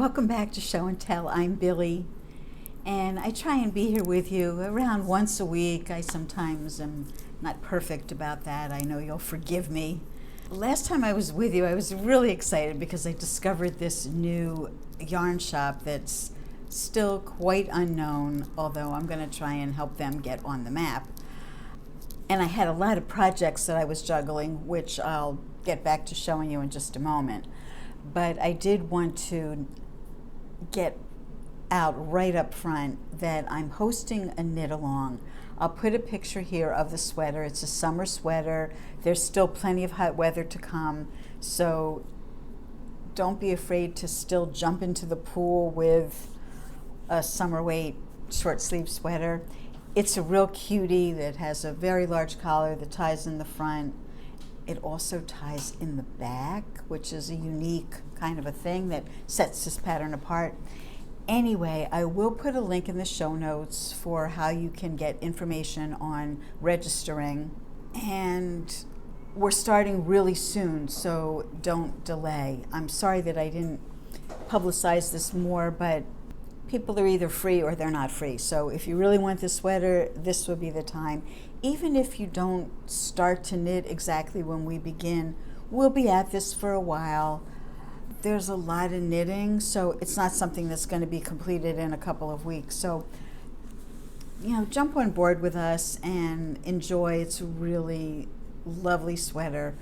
Welcome back to Show and Tell. I'm Billie, and I try and be here with you around once a week. I sometimes am not perfect about that. I know you'll forgive me. Last time I was with you, I was really excited because I discovered this new yarn shop that's still quite unknown, although I'm going to try and help them get on the map. And I had a lot of projects that I was juggling, which I'll get back to showing you in just a moment. But I did want to get out right up front that I'm hosting a knit along. I'll put a picture here of the sweater. It's a summer sweater. There's still plenty of hot weather to come, so don't be afraid to still jump into the pool with a summer weight short sleeve sweater. It's a real cutie that has a very large collar that ties in the front. It also ties in the back, which is a unique kind of a thing that sets this pattern apart. Anyway, I will put a link in the show notes for how you can get information on registering. And we're starting really soon, so don't delay. I'm sorry that I didn't publicize this more, but people are either free or they're not free. So if you really want this sweater, this would be the time. Even if you don't start to knit exactly when we begin, we'll be at this for a while. There's a lot of knitting, so it's not something that's going to be completed in a couple of weeks. So, jump on board with us and enjoy. It's a really lovely sweater.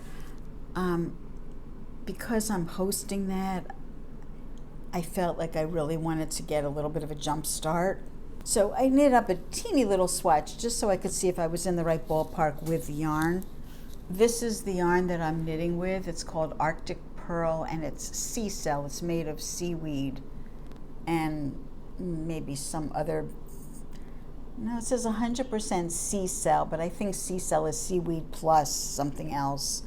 Because I'm hosting that, I felt like I really wanted to get a little bit of a jump start. So I knit up a teeny little swatch just so I could see if I was in the right ballpark with the yarn. This is the yarn that I'm knitting with. It's called Arctic Pearl, and it's sea cell. It's made of seaweed and maybe some other, no, it says 100% sea cell, but I think sea cell is seaweed plus something else.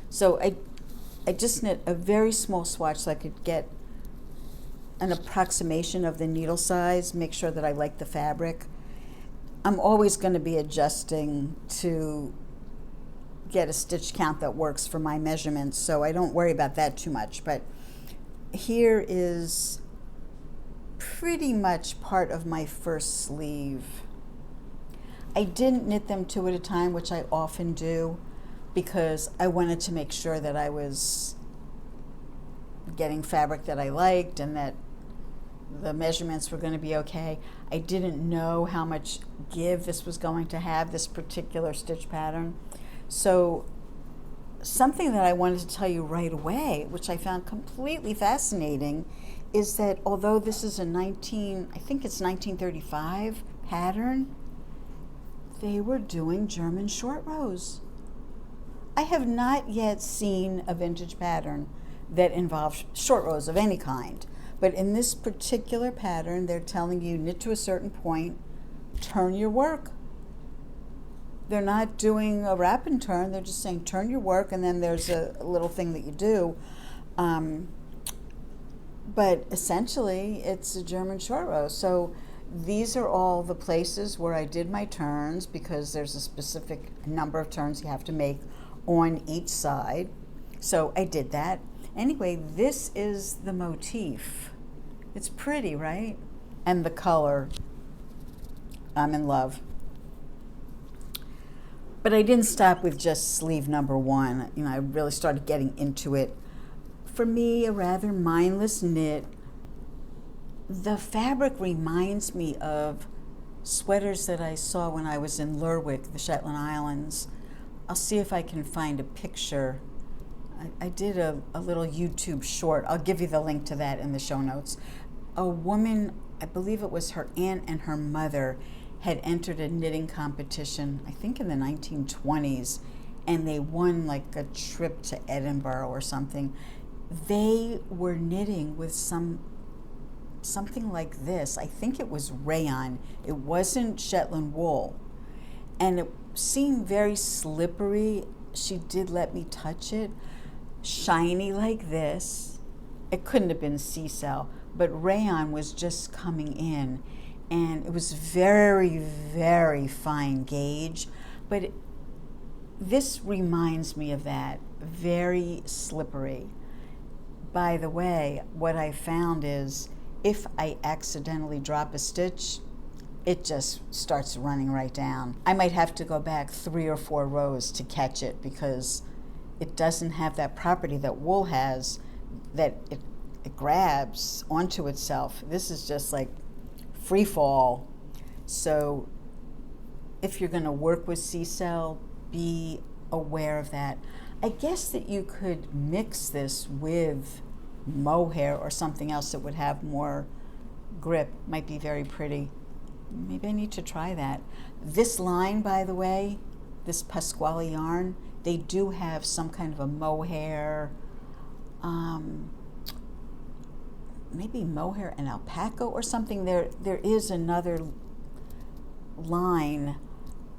So I just knit a very small swatch so I could get an approximation of the needle size, make sure that I like the fabric. I'm always going to be adjusting to get a stitch count that works for my measurements, so I don't worry about that too much. But here is pretty much part of my first sleeve. I didn't knit them two at a time, which I often do, because I wanted to make sure that I was getting fabric that I liked and that the measurements were going to be okay. I didn't know how much give this was going to have, this particular stitch pattern. So something that I wanted to tell you right away, which I found completely fascinating, is that although this is a I think it's 1935 pattern, they were doing German short rows. I have not yet seen a vintage pattern that involves short rows of any kind. But in this particular pattern, they're telling you knit to a certain point, turn your work. They're not doing a wrap and turn, they're just saying turn your work, and then there's a little thing that you do. But essentially, it's a German short row. So these are all the places where I did my turns, because there's a specific number of turns you have to make on each side. So I did that. Anyway, this is the motif. It's pretty, right? And the color, I'm in love. But I didn't stop with just sleeve number one. I really started getting into it. For me, a rather mindless knit. The fabric reminds me of sweaters that I saw when I was in Lerwick, the Shetland Islands. I'll see if I can find a picture. I did a little YouTube short. I'll give you the link to that in the show notes. A woman, I believe it was her aunt and her mother, had entered a knitting competition, I think in the 1920s, and they won like a trip to Edinburgh or something. They were knitting with something like this. I think it was rayon. It wasn't Shetland wool. And it seemed very slippery. She did let me touch it. Shiny like this. It couldn't have been sea cell, but rayon was just coming in, and it was very, very fine gauge. But this reminds me of that, very slippery. By the way, what I found is if I accidentally drop a stitch, it just starts running right down. I might have to go back 3 or 4 rows to catch it because it doesn't have that property that wool has, that it grabs onto itself. This is just like free fall. So if you're going to work with C-cell, be aware of that. I guess that you could mix this with mohair or something else that would have more grip. Might be very pretty. Maybe I need to try that. This line, by the way, this Pasquale yarn, they do have some kind of a mohair, maybe mohair and alpaca or something. There is another line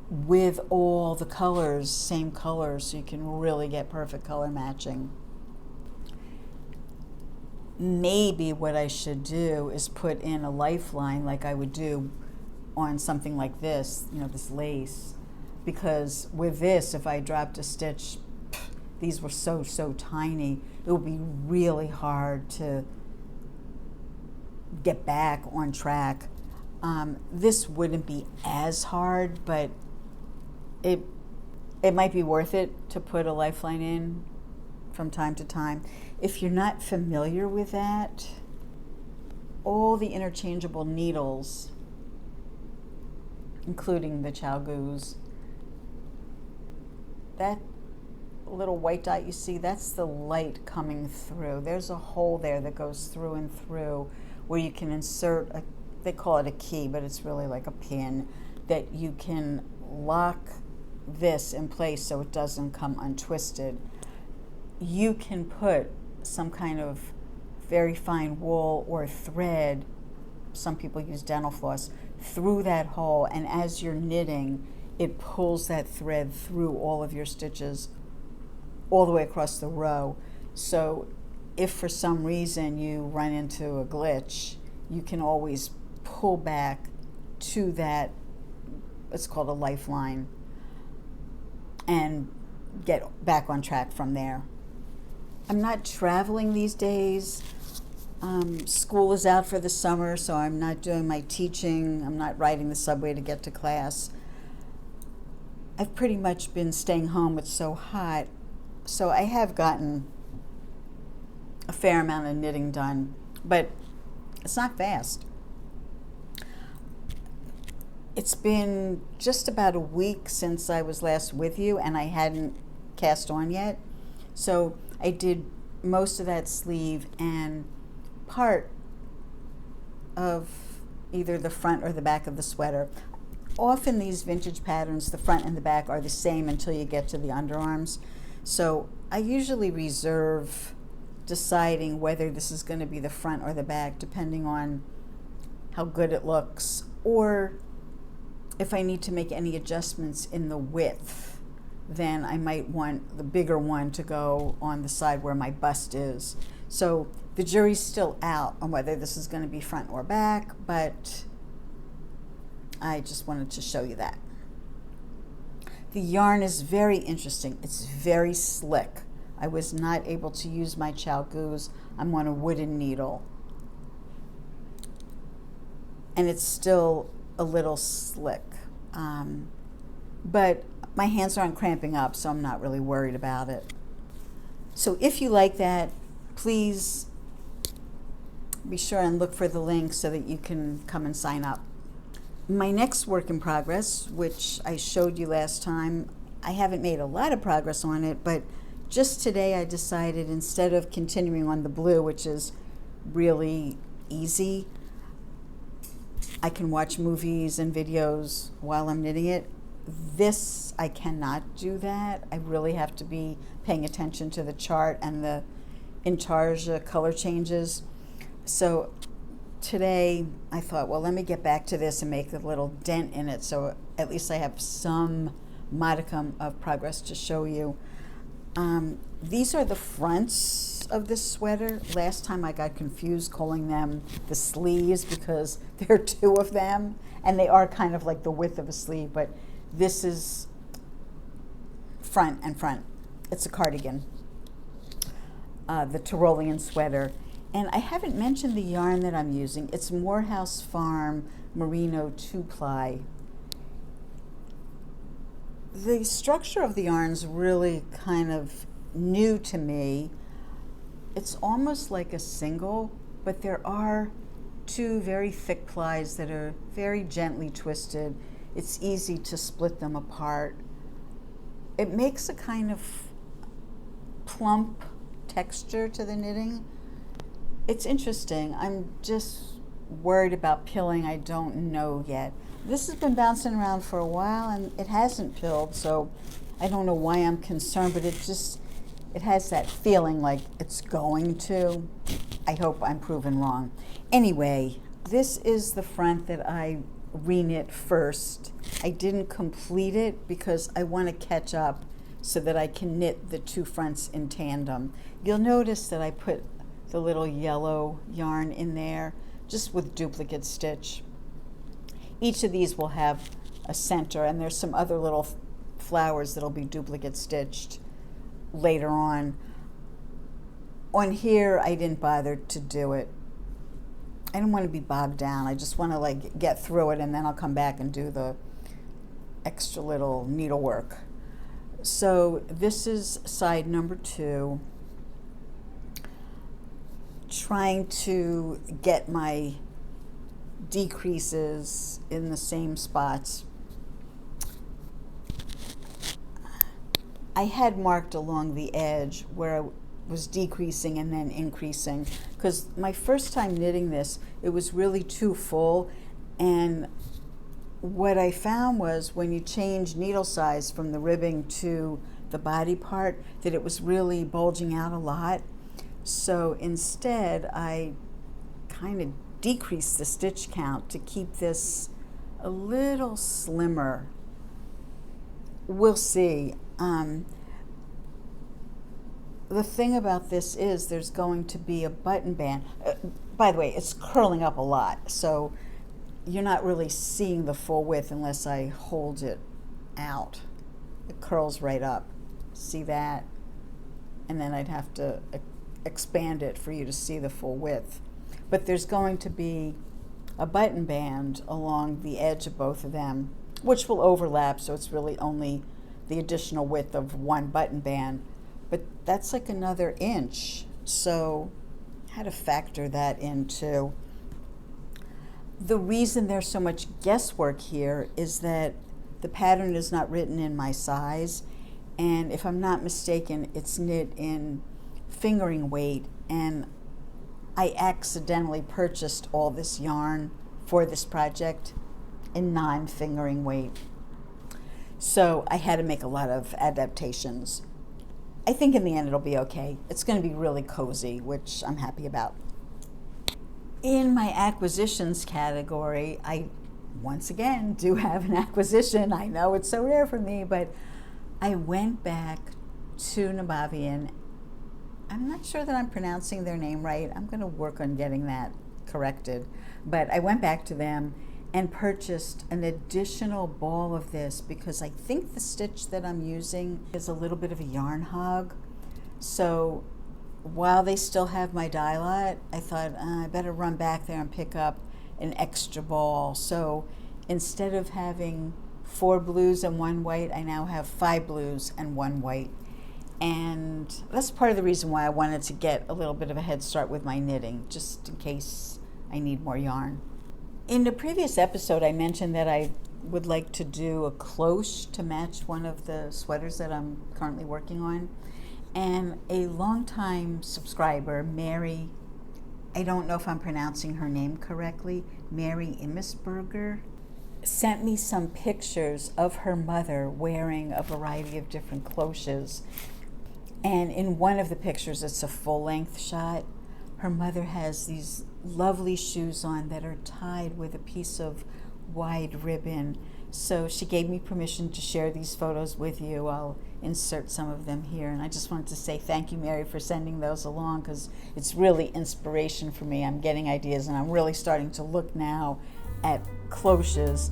with all the colors, same colors, so you can really get perfect color matching. Maybe what I should do is put in a lifeline like I would do on something like this, you know, this lace, because with this, if I dropped a stitch, these were so tiny, it would be really hard to get back on track. This wouldn't be as hard, but it might be worth it to put a lifeline in from time to time. If you're not familiar with that, all the interchangeable needles, including the ChiaoGoos, that little white dot you see, that's the light coming through. There's a hole there that goes through and through where you can insert they call it a key, but it's really like a pin that you can lock this in place so it doesn't come untwisted. You can put some kind of very fine wool or thread, some people use dental floss, through that hole, and as you're knitting, it pulls that thread through all of your stitches all the way across the row. So if for some reason you run into a glitch, you can always pull back to that, it's called a lifeline, and get back on track from there. I'm not traveling these days. School is out for the summer, so I'm not doing my teaching. I'm not riding the subway to get to class. I've pretty much been staying home. It's so hot. So I have gotten a fair amount of knitting done, but it's not fast. It's been just about a week since I was last with you, and I hadn't cast on yet. So I did most of that sleeve and part of either the front or the back of the sweater. Often these vintage patterns, the front and the back are the same until you get to the underarms. So I usually reserve deciding whether this is going to be the front or the back, depending on how good it looks, or if I need to make any adjustments in the width, then I might want the bigger one to go on the side where my bust is. So the jury's still out on whether this is going to be front or back, but I just wanted to show you that. The yarn is very interesting. It's very slick. I was not able to use my ChiaoGoos. I'm on a wooden needle. And it's still a little slick. But my hands aren't cramping up, so I'm not really worried about it. So if you like that, please be sure and look for the link so that you can come and sign up. My next work in progress, which I showed you last time, I haven't made a lot of progress on it, but just today I decided, instead of continuing on the blue, which is really easy, I can watch movies and videos while I'm knitting it. This, I cannot do that. I really have to be paying attention to the chart and the Intarsia color changes. So today I thought, well, let me get back to this and make a little dent in it, so at least I have some modicum of progress to show you. These are the fronts of this sweater. Last time I got confused calling them the sleeves because there are two of them, and they are kind of like the width of a sleeve, but this is front and front. It's a cardigan. the Tyrolean sweater. And I haven't mentioned the yarn that I'm using. It's Morehouse Farm Merino 2-ply. The structure of the yarn's really kind of new to me. It's almost like a single, but there are two very thick plies that are very gently twisted. It's easy to split them apart. It makes a kind of plump texture to the knitting. It's interesting. I'm just worried about pilling. I don't know yet. This has been bouncing around for a while and it hasn't pilled, so I don't know why I'm concerned, but it has that feeling like it's going to. I hope I'm proven wrong. Anyway, this is the front that I reknit first. I didn't complete it because I want to catch up so that I can knit the two fronts in tandem. You'll notice that I put the little yellow yarn in there just with duplicate stitch. Each of these will have a center, and there's some other little flowers that'll be duplicate stitched later on. On here, I didn't bother to do it. I don't want to be bogged down. I just want to like get through it, and then I'll come back and do the extra little needlework. So this is side number 2. Trying to get my decreases in the same spots. I had marked along the edge where I was decreasing and then increasing, because my first time knitting this, it was really too full, and what I found was when you change needle size from the ribbing to the body part, that it was really bulging out a lot. So instead, I kind of decreased the stitch count to keep this a little slimmer. We'll see. The thing about this is there's going to be a button band. By the way, it's curling up a lot, so you're not really seeing the full width unless I hold it out. It curls right up. See that? And then I'd have to expand it for you to see the full width. But there's going to be a button band along the edge of both of them, which will overlap, so it's really only the additional width of one button band. But that's like another inch, so I had to factor that in too. The reason there's so much guesswork here is that the pattern is not written in my size, and if I'm not mistaken, it's knit in fingering weight, and I accidentally purchased all this yarn for this project in non-fingering weight. So I had to make a lot of adaptations. I think in the end it'll be okay. It's going to be really cozy, which I'm happy about. In my acquisitions category, I once again do have an acquisition. I know it's so rare for me, but I went back to Nabavian. I'm not sure that I'm pronouncing their name right. I'm going to work on getting that corrected. But I went back to them and purchased an additional ball of this because I think the stitch that I'm using is a little bit of a yarn hog. So while they still have my dye lot, I thought I better run back there and pick up an extra ball. So instead of having 4 blues and 1 white, I now have 5 blues and 1 white. And that's part of the reason why I wanted to get a little bit of a head start with my knitting, just in case I need more yarn. In the previous episode, I mentioned that I would like to do a cloche to match one of the sweaters that I'm currently working on. And a longtime subscriber, Mary, I don't know if I'm pronouncing her name correctly, Mary Immisberger, sent me some pictures of her mother wearing a variety of different cloches. And in one of the pictures, it's a full-length shot. Her mother has these lovely shoes on that are tied with a piece of wide ribbon. So she gave me permission to share these photos with you. I'll insert some of them here. And I just wanted to say thank you, Mary, for sending those along, because it's really inspiration for me. I'm getting ideas, and I'm really starting to look now at cloches.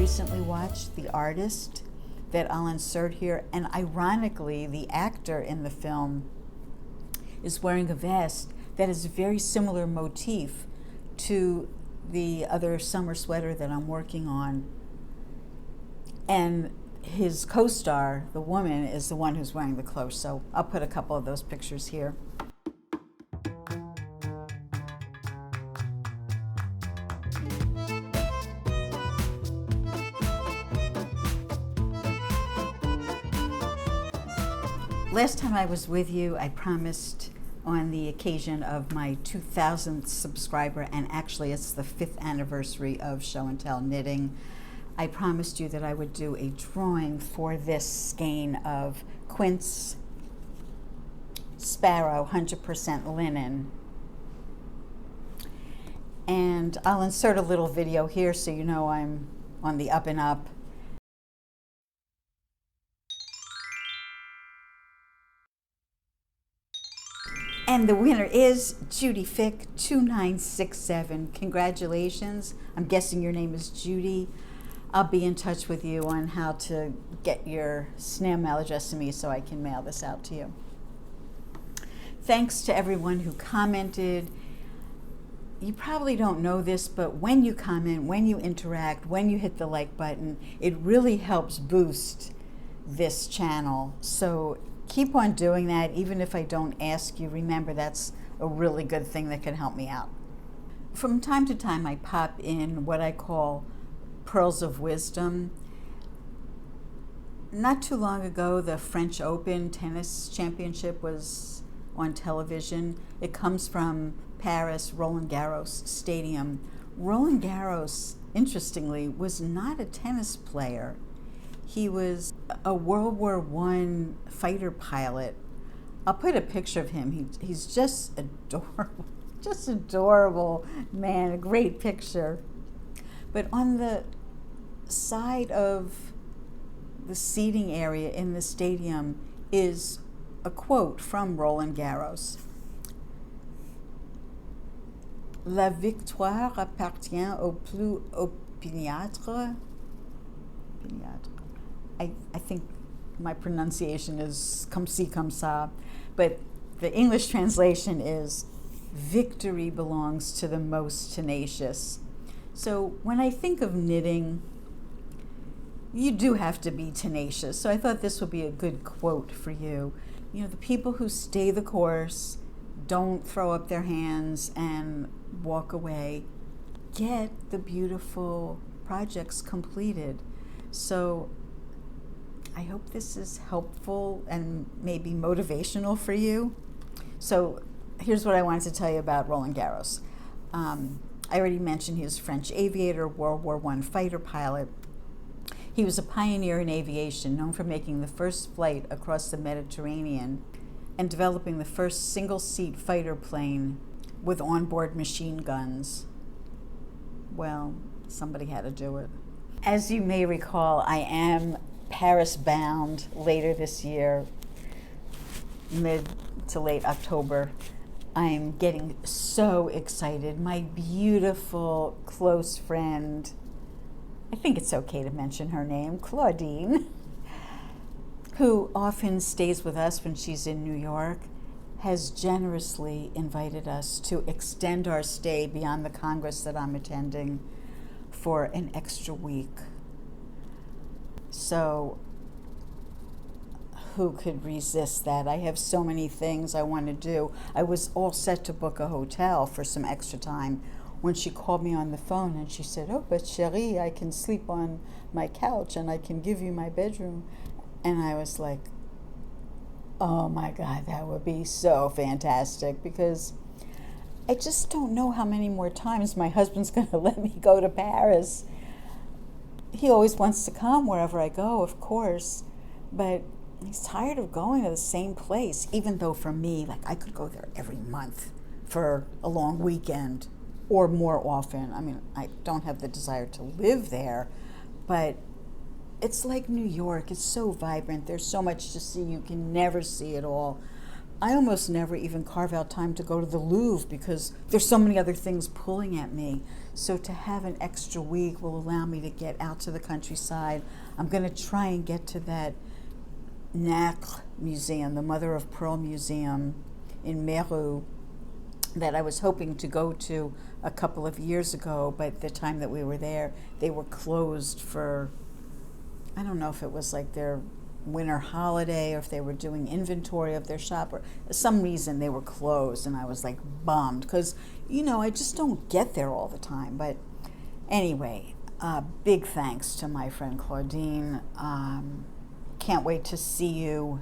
recently watched The Artist that I'll insert here, and ironically, the actor in the film is wearing a vest that is a very similar motif to the other summer sweater that I'm working on. And his co-star, the woman, is the one who's wearing the clothes. So I'll put a couple of those pictures here. Last time I was with you, I promised on the occasion of my 2000th subscriber, and actually it's the 5th anniversary of Show and Tell Knitting, I promised you that I would do a drawing for this skein of Quince Sparrow 100% linen. And I'll insert a little video here so you know I'm on the up and up. And the winner is Judy Fick 2967. Congratulations. I'm guessing your name is Judy. I'll be in touch with you on how to get your snail mail address to me so I can mail this out to you. Thanks to everyone who commented. You probably don't know this, but when you comment, when you interact, when you hit the like button, it really helps boost this channel. So keep on doing that. Even if I don't ask you, remember that's a really good thing that can help me out. From time to time, I pop in what I call pearls of wisdom. Not too long ago, the French Open tennis championship was on television. It comes from Paris, Roland Garros Stadium. Roland Garros, interestingly, was not a tennis player. He was a World War I fighter pilot. I'll put a picture of him. He's just adorable man, a great picture. But on the side of the seating area in the stadium is a quote from Roland Garros. La victoire appartient au plus opiniâtre. I think my pronunciation is comme ci, comme ça, but the English translation is victory belongs to the most tenacious. So when I think of knitting, you do have to be tenacious. So I thought this would be a good quote for you. You know, the people who stay the course, don't throw up their hands and walk away, get the beautiful projects completed. So I hope this is helpful and maybe motivational for you. So here's what I wanted to tell you about Roland Garros. I already mentioned he was a French aviator, World War I fighter pilot. He was a pioneer in aviation, known for making the first flight across the Mediterranean and developing the first single-seat fighter plane with onboard machine guns. Well, somebody had to do it. As you may recall, I am Paris-bound later this year, mid to late October. I'm getting so excited. My beautiful close friend, I think it's okay to mention her name, Claudine, who often stays with us when she's in New York, has generously invited us to extend our stay beyond the Congress that I'm attending for an extra week. So who could resist that? I have so many things I want to do. I was all set to book a hotel for some extra time when she called me on the phone and she said, "Oh, but chérie, I can sleep on my couch and I can give you my bedroom." And I was like, oh my God, that would be so fantastic, because I just don't know how many more times my husband's going to let me go to Paris. He always wants to come wherever I go, of course, but he's tired of going to the same place, even though for me, like, I could go there every month for a long weekend or more often. I mean, I don't have the desire to live there, but it's like New York. It's so vibrant. There's so much to see. You can never see it all. I almost never even carve out time to go to the Louvre because there's so many other things pulling at me. So to have an extra week will allow me to get out to the countryside. I'm going to try and get to that Nacre Museum, the Mother of Pearl Museum in Meru, that I was hoping to go to a couple of years ago, but the time that we were there, they were closed for, I don't know if it was like their winter holiday or if they were doing inventory of their shop or some reason they were closed, and I was like bummed because, you know, I just don't get there all the time. But anyway, big thanks to my friend Claudine. Can't wait to see you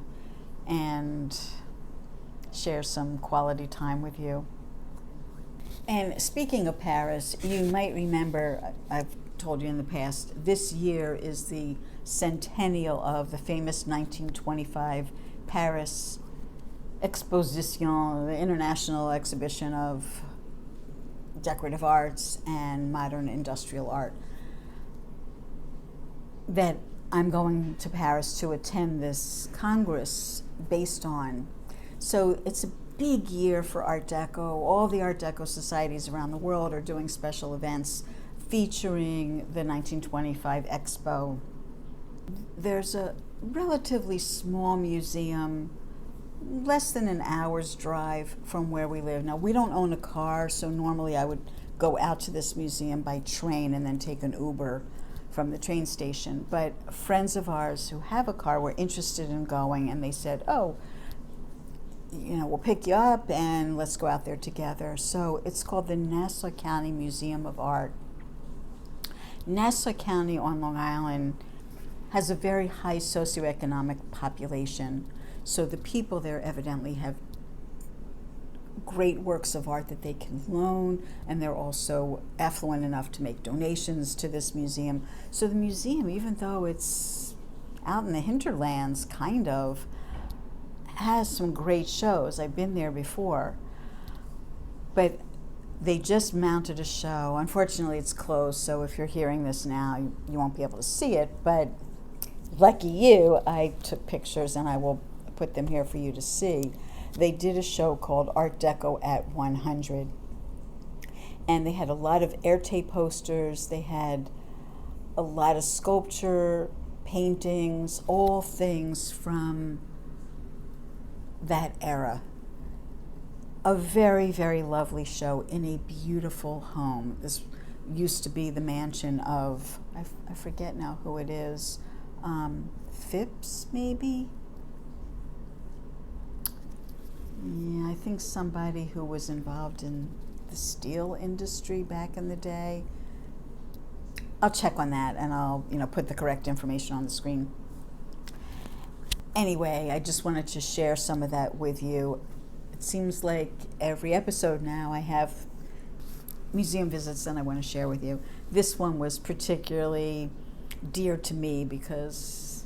and share some quality time with you. And speaking of Paris, you might remember, I've told you in the past, this year is the centennial of the famous 1925 Paris Exposition, the international exhibition of decorative arts and modern industrial art, that I'm going to Paris to attend this Congress based on. So it's a big year for Art Deco. All the Art Deco societies around the world are doing special events featuring the 1925 Expo. There's a relatively small museum, less than an hour's drive from where we live. Now, we don't own a car, so normally I would go out to this museum by train and then take an Uber from the train station. But friends of ours who have a car were interested in going, and they said, oh, you know, we'll pick you up and let's go out there together. So it's called the Nassau County Museum of Art. Nassau County on Long Island has a very high socioeconomic population. So the people there evidently have great works of art that they can loan, and they're also affluent enough to make donations to this museum. So the museum, even though it's out in the hinterlands, kind of, has some great shows. I've been there before. But they just mounted a show. Unfortunately, it's closed, so if you're hearing this now, you won't be able to see it. But lucky you, I took pictures, and I will put them here for you to see. They did a show called Art Deco at 100. And they had a lot of airtape posters. They had a lot of sculpture, paintings, all things from that era. A very, very lovely show in a beautiful home. This used to be the mansion of, I forget now who it is, Phipps maybe? Yeah, I think somebody who was involved in the steel industry back in the day. I'll check on that, and I'll, put the correct information on the screen. Anyway, I just wanted to share some of that with you. It seems like every episode now I have museum visits that I want to share with you. This one was particularly dear to me because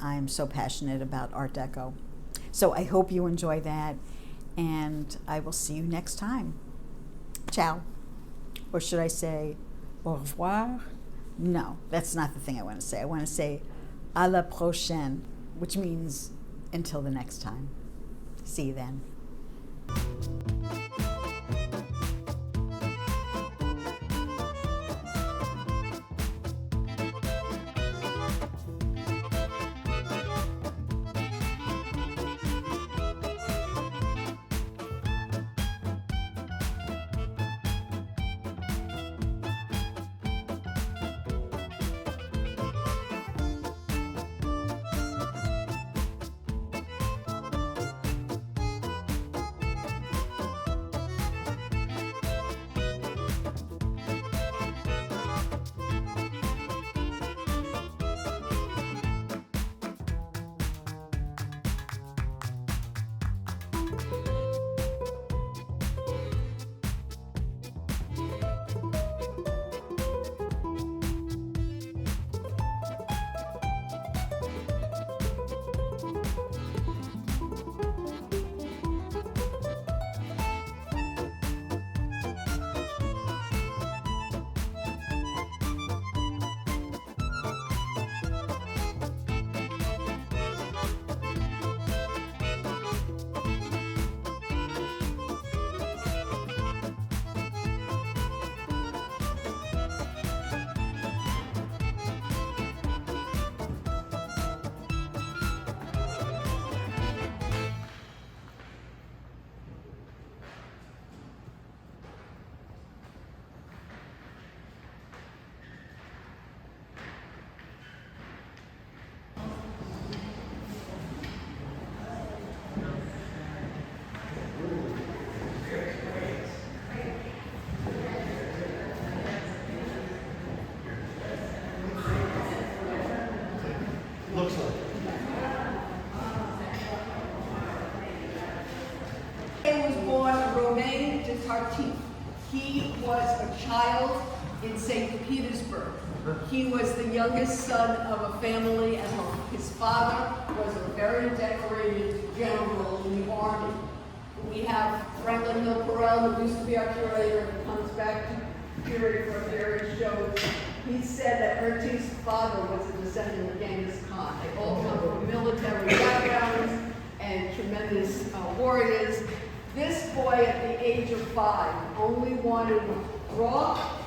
I'm so passionate about Art Deco. So I hope you enjoy that, and I will see you next time. Ciao. Or should I say au revoir? No, that's not the thing I want to say. I want to say à la prochaine, which means until the next time. See you then. He was a child in St. Petersburg. He was the youngest son of a family at home. His father was a very decorated general in the army. We have Franklin Hill Perel, who used to be our curator, and comes back to curate for various shows. He said that Ertie's father was a descendant of Genghis Khan. They all come from military backgrounds and tremendous warriors. This boy at the age of 5 only wanted to draw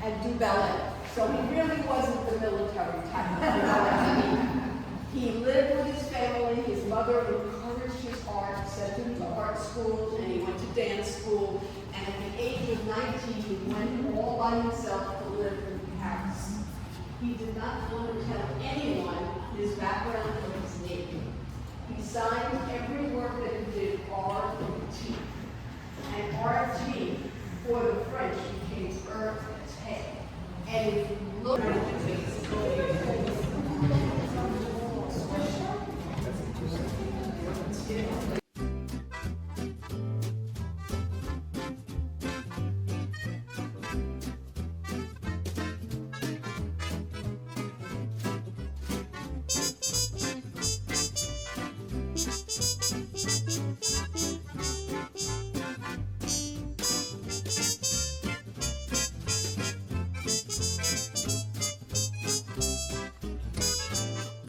and do ballet. So he really wasn't the military type. You know what I mean? He lived with his family. His mother encouraged his art, sent him to art school, and he went to dance school. And at the age of 19, he went all by himself to live in Paris. He did not want to tell anyone his background or his name. He signed